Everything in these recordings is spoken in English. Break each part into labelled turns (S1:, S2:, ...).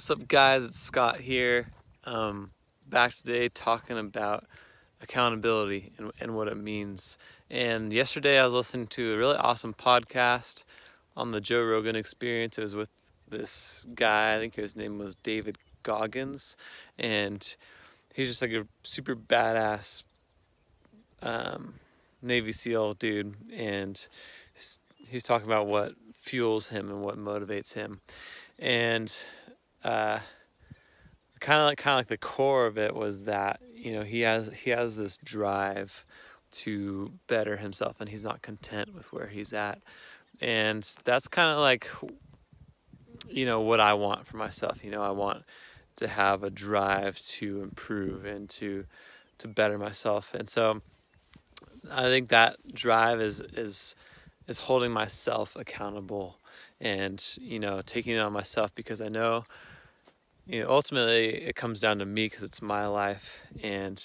S1: What's up, guys? It's Scott here. Back today talking about accountability and what it means. And yesterday I was listening to a really awesome podcast on the Joe Rogan Experience. It was with this guy, I think his name was David Goggins, and he's just like a super badass Navy SEAL dude, and he's talking about what fuels him and what motivates him. And uh, kind of like the core of it was that he has this drive to better himself, and he's not content with where he's at. And that's kind of like what I want for myself. I want to have a drive to improve and to better myself. And so I think that drive is holding myself accountable, and taking it on myself, because I know ultimately it comes down to me, because it's my life. And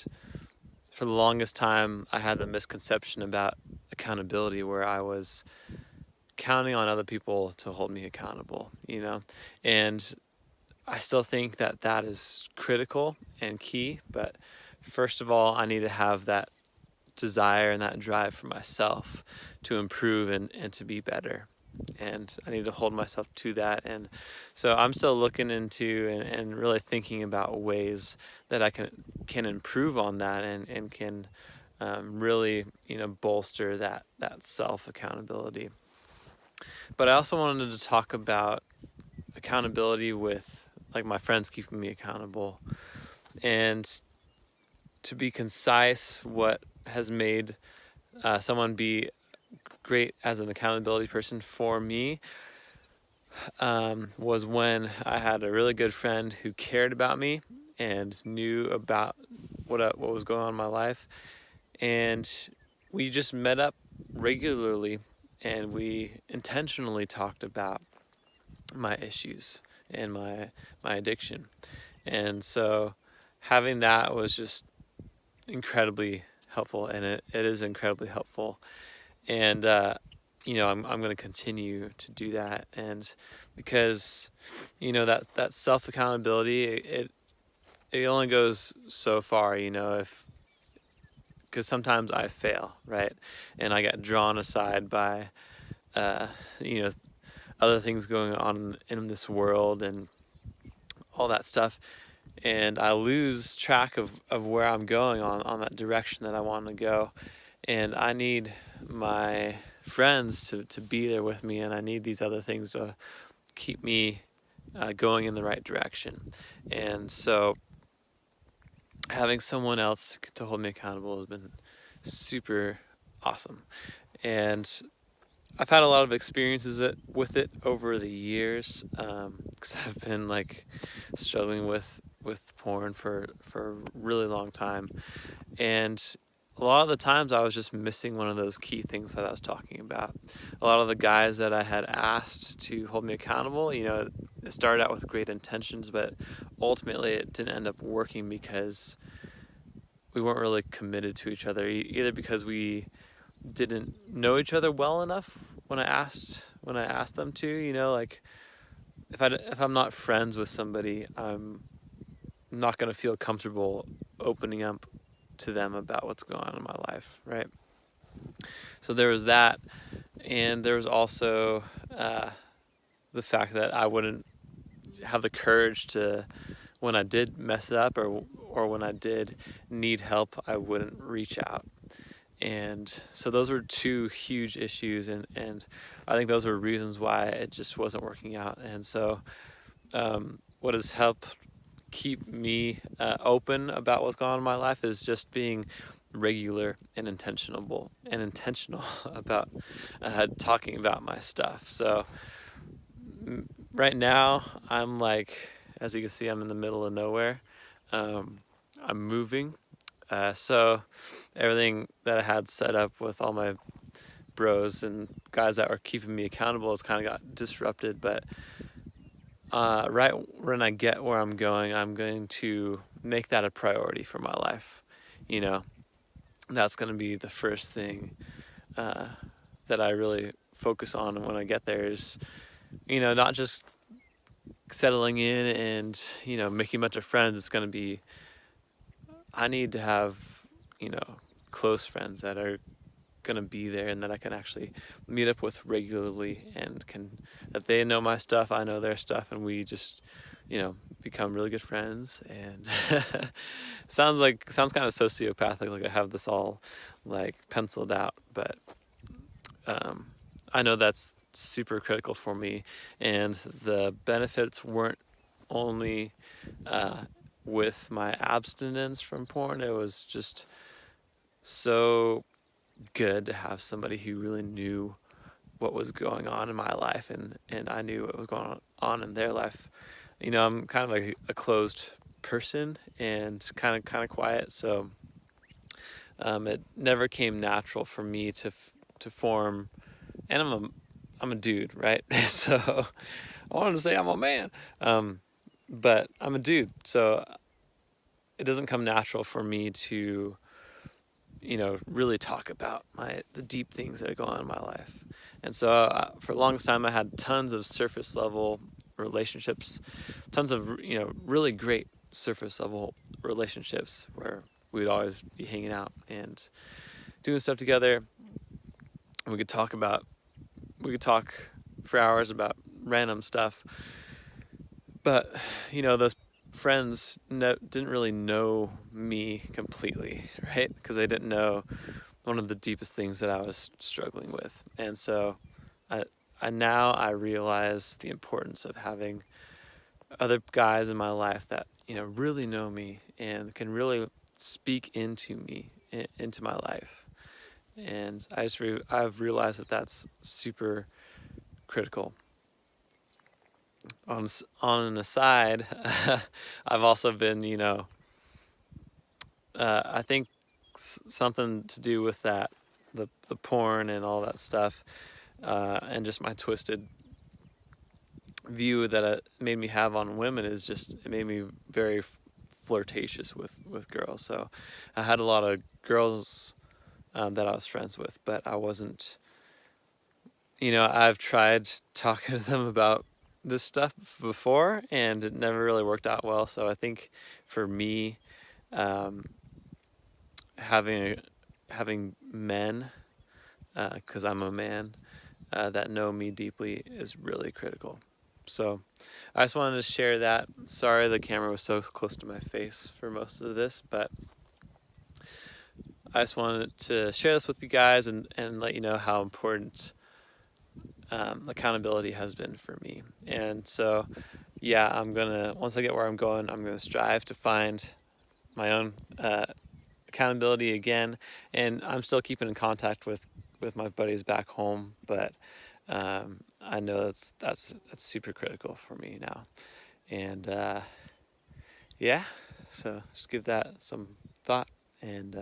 S1: for the longest time I had the misconception about accountability, where I was counting on other people to hold me accountable, and I still think that that is critical and key. But first of all, I need to have that desire and that drive for myself to improve and to be better, and I need to hold myself to that. And so I'm still looking into and really thinking about ways that I can improve on that, and can really bolster that self accountability. But I also wanted to talk about accountability with, like, my friends keeping me accountable, and to be concise, what has made someone be great as an accountability person for me was when I had a really good friend who cared about me and knew about what was going on in my life, and we just met up regularly, and we intentionally talked about my issues and my addiction. And so having that was just incredibly helpful, and it is incredibly helpful. And I'm going to continue to do that. And because that self accountability, it only goes so far, if because sometimes I fail, right? And I get drawn aside by uh, you know other things going on in this world and all that stuff, and I lose track of where I'm going on that direction that I want to go. And I need my friends to be there with me, and I need these other things to keep me going in the right direction. And so having someone else to hold me accountable has been super awesome. And I've had a lot of experiences with it over the years, because I've been like struggling with porn for a really long time. And a lot of the times I was just missing one of those key things that I was talking about. A lot of the guys that I had asked to hold me accountable, it started out with great intentions, but ultimately it didn't end up working, because we weren't really committed to each other, either because we didn't know each other well enough when I asked them to, like, if I'm not friends with somebody, I'm not going to feel comfortable opening up to them about what's going on in my life, right? So there was that, and there was also the fact that I wouldn't have the courage to, when I did mess up, or when I did need help, I wouldn't reach out. And so those were two huge issues, and I think those were reasons why it just wasn't working out. And so what has helped keep me open about what's going on in my life is just being regular and intentional about talking about my stuff. So right now I'm like, as you can see, I'm in the middle of nowhere. I'm moving, so everything that I had set up with all my bros and guys that were keeping me accountable has kind of got disrupted. But right when I get where I'm going to make that a priority for my life. That's going to be the first thing that I really focus on when I get there, is not just settling in and, you know, making a bunch of friends, it's going to be, I need to have, you know, close friends that are going to be there and that I can actually meet up with regularly, and that they know my stuff, I know their stuff, and we just, you know, become really good friends. And sounds kind of sociopathic, like I have this all like penciled out, but I know that's super critical for me. And the benefits weren't only with my abstinence from porn. It was just so good to have somebody who really knew what was going on in my life, and I knew what was going on in their life. You know, I'm kind of like a closed person and kind of quiet, so it never came natural for me to form. And I'm a dude, right? So I wanted to say I'm a man, but I'm a dude, so it doesn't come natural for me to, you know, really talk about the deep things that go on in my life. And so for the longest time, I had tons of surface level relationships, tons of, you know, really great surface level relationships where we'd always be hanging out and doing stuff together. We could talk for hours about random stuff. But, you know, those friends didn't really know me completely, right? Because they didn't know one of the deepest things that I was struggling with. And so I realize the importance of having other guys in my life that, you know, really know me and can really speak into me, into my life. And I've realized that that's super critical. On an aside, I've also been, you know, I think something to do with that, the porn and all that stuff, and just my twisted view that it made me have on women is just, it made me very flirtatious with girls. So I had a lot of girls that I was friends with, but I wasn't, you know, I've tried talking to them about this stuff before and it never really worked out well. So I think for me, having men, because I'm a man, that know me deeply is really critical. So I just wanted to share that. Sorry the camera was so close to my face for most of this, but I just wanted to share this with you guys and let you know how important accountability has been for me. And so, yeah, once I get where I'm going, I'm gonna strive to find my own accountability again. And I'm still keeping in contact with my buddies back home, but I know that's super critical for me now. And yeah, so just give that some thought, and